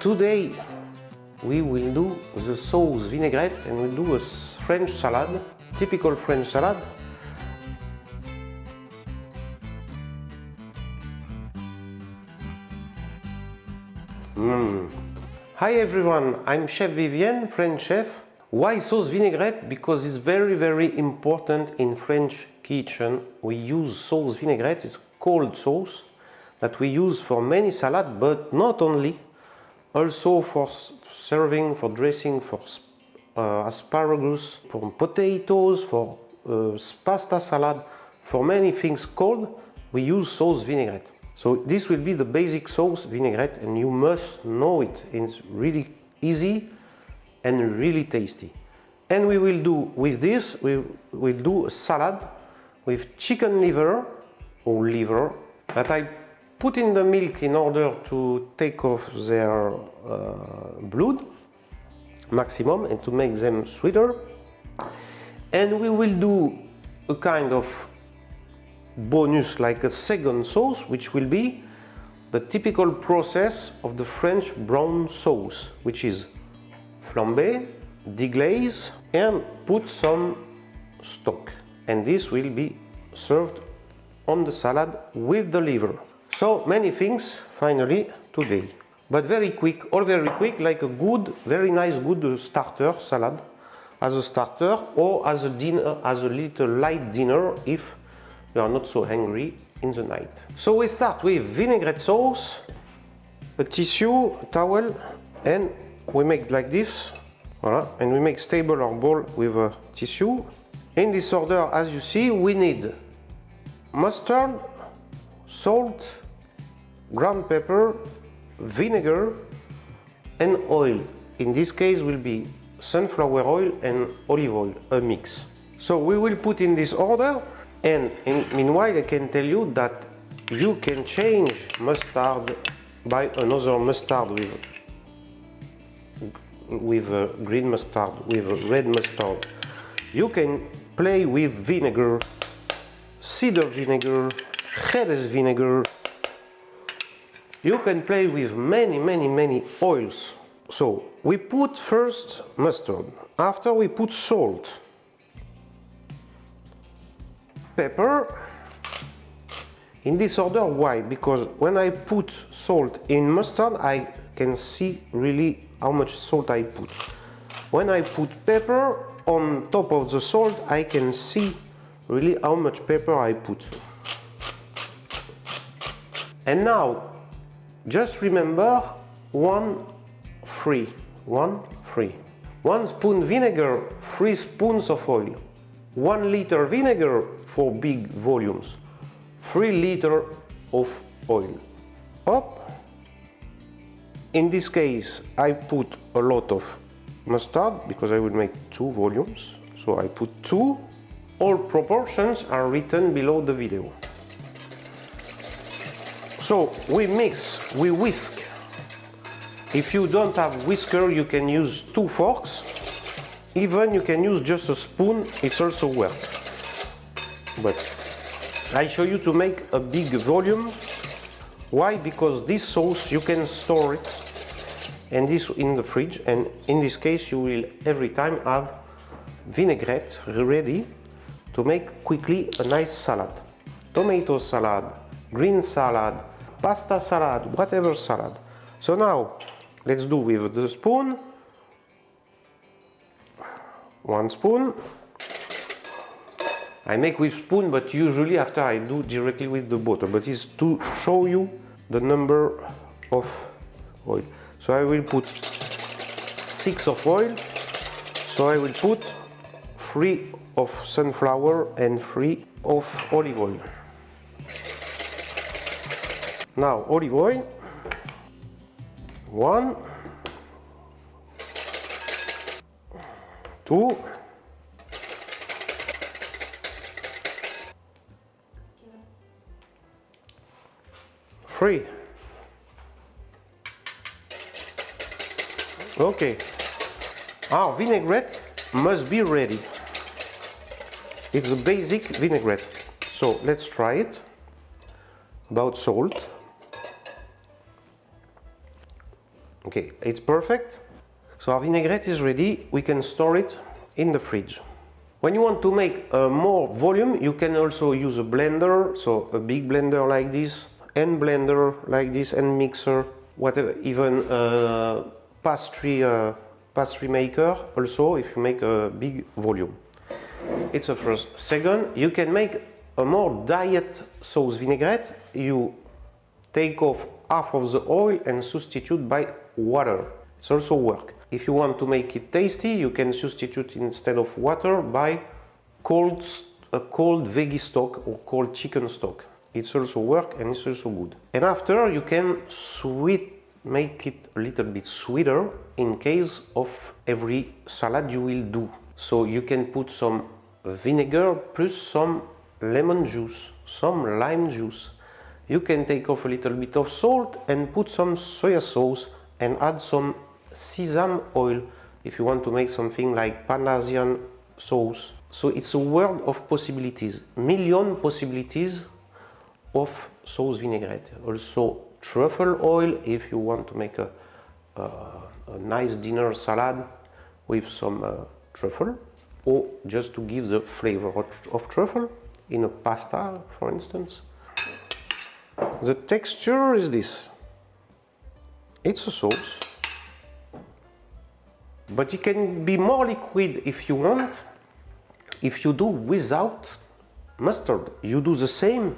Today we will do the sauce vinaigrette and we'll do a French salad, typical French salad. Hi everyone, I'm Chef Vivien, French chef. Why sauce vinaigrette? Because it's very important in French kitchen. We use sauce vinaigrette, it's cold sauce that we use for many salads, but not only. Also for serving, for dressing, for asparagus, for potatoes, for pasta salad, for many things cold, we use sauce vinaigrette. So this will be the basic sauce vinaigrette and you must know it. It's really easy and really tasty. And we will do with this, we will do a salad with chicken liver or liver that I put in the milk in order to take off their blood maximum and to make them sweeter. And we will do a kind of bonus, like a second sauce, which will be the typical process of the French brown sauce, which is flambe, deglaze and put some stock. And this will be served on the salad with the liver. So many things finally today, but very quick, all very quick, like a good, very nice, good starter salad as a starter or as a dinner, as a little light dinner if you are not so hungry in the night. So we start with vinaigrette sauce, a tissue, a towel, and we make like this, voilà, and we make stable our bowl with a tissue. In this order, as you see, we need mustard, salt, ground pepper, vinegar, and oil. In this case will be sunflower oil and olive oil, a mix. So we will put in this order. And meanwhile, I can tell you that you can change mustard by another mustard with green mustard, with red mustard. You can play with vinegar, cedar vinegar, Jerez vinegar. You can play with many oils. So we put first mustard, after we put salt, pepper, in this order. Why? Because when I put salt in mustard, I can see really how much salt I put. When I put pepper on top of the salt, I can see really how much pepper I put. And now, just remember 1 spoon vinegar, 3 spoons of oil. 1 liter vinegar for big volumes, 3 liters of oil. Up. In this case, I put a lot of mustard because I will make 2 volumes. So I put 2. All proportions are written below the video. So we mix, we whisk. If you don't have whisker, you can use 2 forks. Even you can use just a spoon, it's also works. But I show you to make a big volume. Why? Because this sauce you can store it and this in the fridge, and in this case you will every time have vinaigrette ready to make quickly a nice salad. Tomato salad, green salad, pasta salad, whatever salad. So now let's do with the spoon. 1 spoon. I make with spoon, but usually after I do directly with the butter, but it's to show you the number of oil. So I will put 6 of oil. So I will put 3 of sunflower and 3 of olive oil. Now olive oil, 1, 2, 3. Okay, our vinaigrette must be ready. It's a basic vinaigrette. So let's try it. About salt. Okay, it's perfect. So our vinaigrette is ready. We can store it in the fridge. When you want to make more volume, you can also use a blender, so a big blender like this, and blender like this, and mixer, whatever, even pastry maker also if you make a big volume. It's a first. Second, you can make a more diet sauce vinaigrette. You take off half of the oil and substitute by water. It's also work. If you want to make it tasty, you can substitute instead of water by cold veggie stock or cold chicken stock. It's also work and it's also good. And after you can make it a little bit sweeter in case of every salad you will do. So you can put some vinegar plus some lemon juice, some lime juice. You can take off a little bit of salt and put some soy sauce and add some sesame oil if you want to make something like Parmesan sauce. So it's a world of possibilities, million possibilities of sauce vinaigrette. Also truffle oil if you want to make a nice dinner salad with some truffle, or just to give the flavor of truffle in a pasta, for instance. The texture is this. It's a sauce, but it can be more liquid if you want. If you do without mustard, you do the same,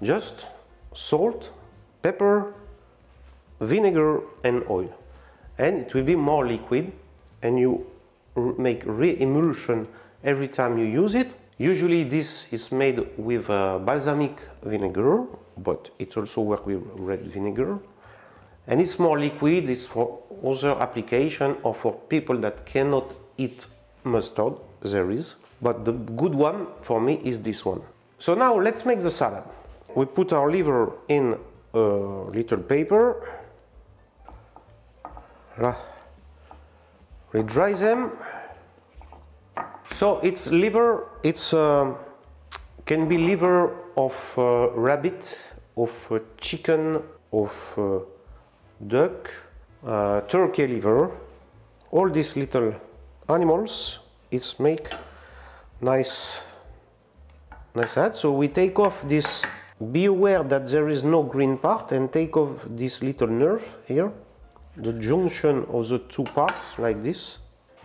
just salt, pepper, vinegar and oil, and it will be more liquid, and you make re-emulsion every time you use it. Usually this is made with balsamic vinegar, but it also works with red vinegar. And it's more liquid, it's for other application or for people that cannot eat mustard, there is. But the good one for me is this one. So now let's make the salad. We put our liver in a little paper. We dry them. So it's liver, it's can be liver of rabbit, of chicken, of duck, turkey liver, all these little animals. It's make nice ad. So we take off this. Be aware that there is no green part, and take off this little nerve here, the junction of the two parts like this,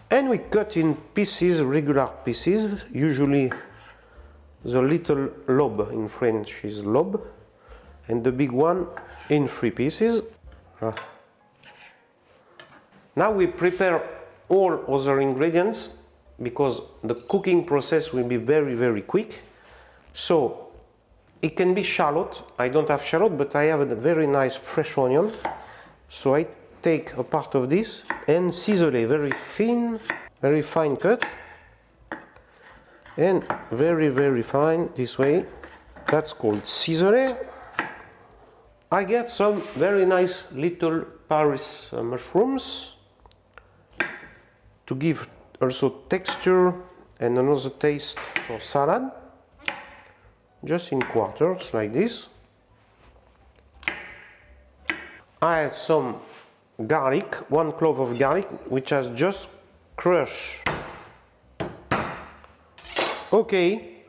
and we cut in pieces, regular pieces. Usually the little lobe in French is lobe, and the big one in 3 pieces. Now we prepare all other ingredients because the cooking process will be very, very quick. So it can be shallot. I don't have shallot, but I have a very nice fresh onion. So I take a part of this and ciselé, very thin, very fine cut, and very, very fine this way. That's called ciselé. I get some very nice little Paris mushrooms to give also texture and another taste for salad, just in quarters like this. I have some garlic, 1 clove of garlic, which has just crushed. Okay,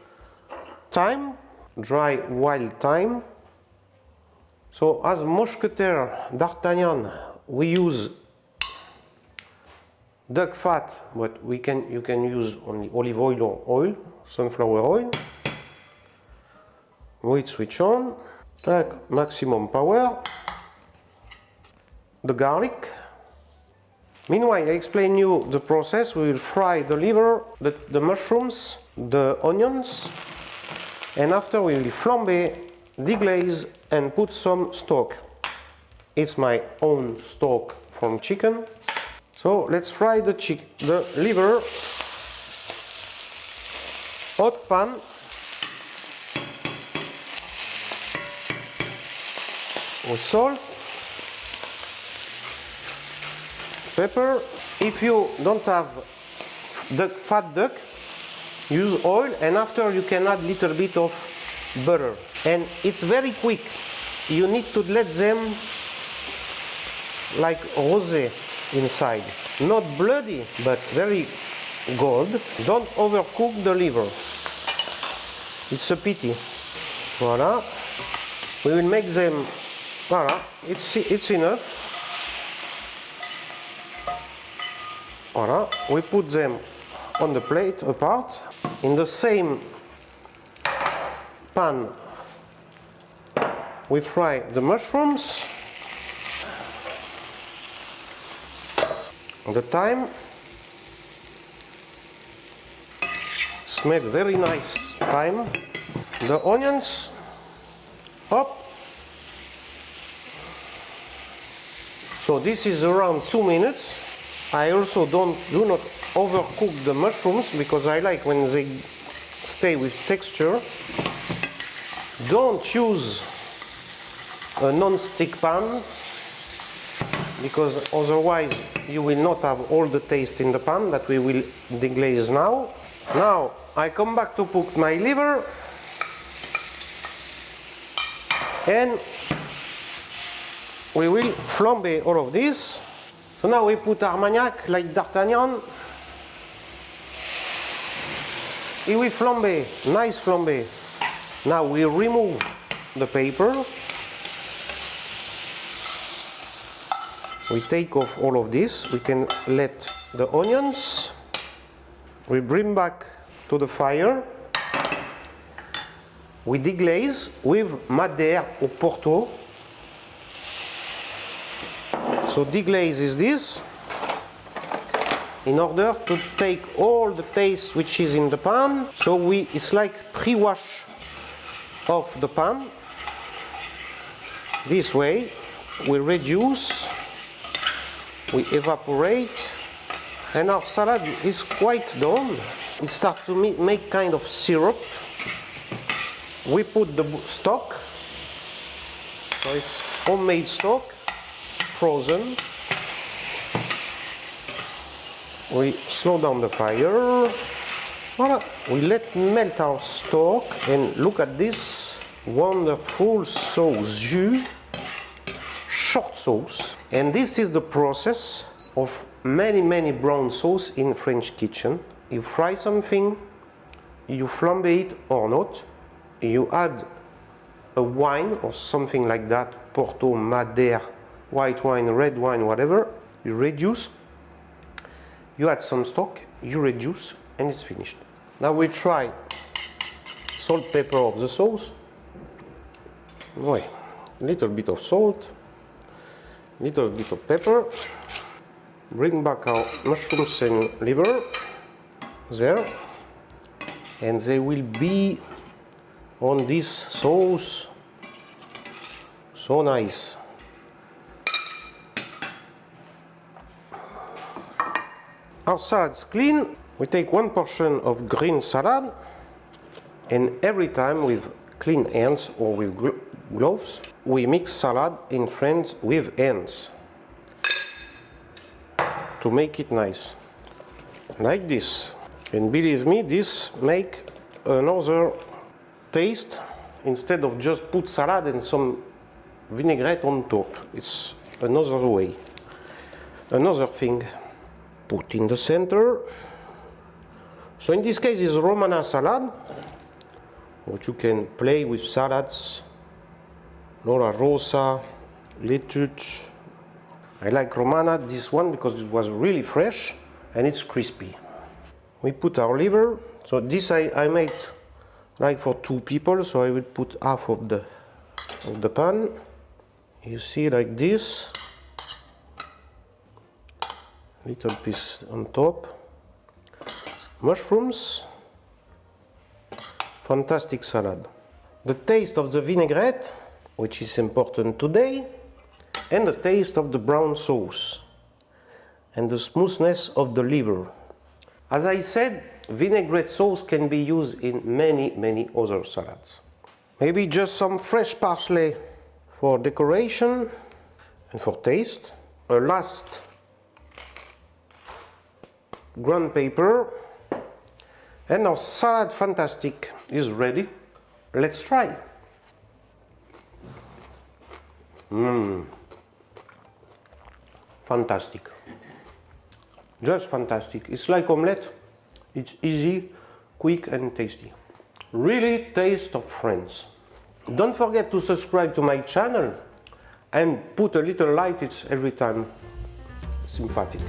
thyme, dry wild thyme. So as mousquetaire d'Artagnan, we use duck fat, but you can use only olive oil or oil, sunflower oil. We switch on, maximum power. The garlic. Meanwhile, I explain you the process. We will fry the liver, the mushrooms, the onions, and after we will flambe, deglaze, and put some stock. It's my own stock from chicken. So let's fry the liver. Hot pan. With salt, pepper. If you don't have fat duck, use oil, and after you can add a little bit of butter. And it's very quick. You need to let them like rosé inside. Not bloody, but very gold. Don't overcook the liver. It's a pity. Voila. We will make them, voila, it's enough. Voila, we put them on the plate apart. In the same pan, we fry the mushrooms, the thyme. Smell very nice thyme. The onions, hop. So this is around 2 minutes. I also do not overcook the mushrooms because I like when they stay with texture. Don't use a non-stick pan because otherwise you will not have all the taste in the pan that we will deglaze now. Now I come back to cook my liver and we will flambe all of this. So now we put armagnac like d'Artagnan. Here we flambe, nice flambe. Now we remove the paper. We take off all of this. We can let the onions. We bring back to the fire. We deglaze with madere or porto. So deglaze is this, in order to take all the taste which is in the pan. So it's like pre-wash of the pan. This way we reduce, we evaporate, and our salad is quite done. It starts to make kind of syrup. We put the stock, so it's homemade stock, frozen. We slow down the fire. Voila. We let melt our stock and look at this wonderful sauce, jus, short sauce. And this is the process of many brown sauce in French kitchen. You fry something, you flambe it or not, you add a wine or something like that, porto, madere, white wine, red wine, whatever, you reduce, you add some stock, you reduce, and it's finished. Now we try salt, pepper of the sauce. Boy, little bit of salt, little bit of pepper. Bring back our mushrooms and liver there, and they will be on this sauce. So nice. Our salad's clean. We take 1 portion of green salad, and every time with clean hands or with gloves, we mix salad in French with hands to make it nice, like this. And believe me, this make another taste. Instead of just put salad and some vinaigrette on top, it's another way, another thing. Put in the center. So in this case is Romana salad, but you can play with salads, Laura Rosa, lettuce. I like Romana, this one, because it was really fresh and it's crispy. We put our liver. So this I made like for 2 people, so I will put half of the pan. You see, like this. Little piece on top. Mushrooms. Fantastic salad. The taste of the vinaigrette, which is important today, and the taste of the brown sauce, and the smoothness of the liver. As I said, vinaigrette sauce can be used in many other salads. Maybe just some fresh parsley for decoration and for taste. A last ground paper, and our salad fantastic is ready. Let's try. fantastic. Just fantastic. It's like omelette. It's easy, quick and tasty. Really taste of France. Don't forget to subscribe to my channel and put a little like, it's every time sympathetic.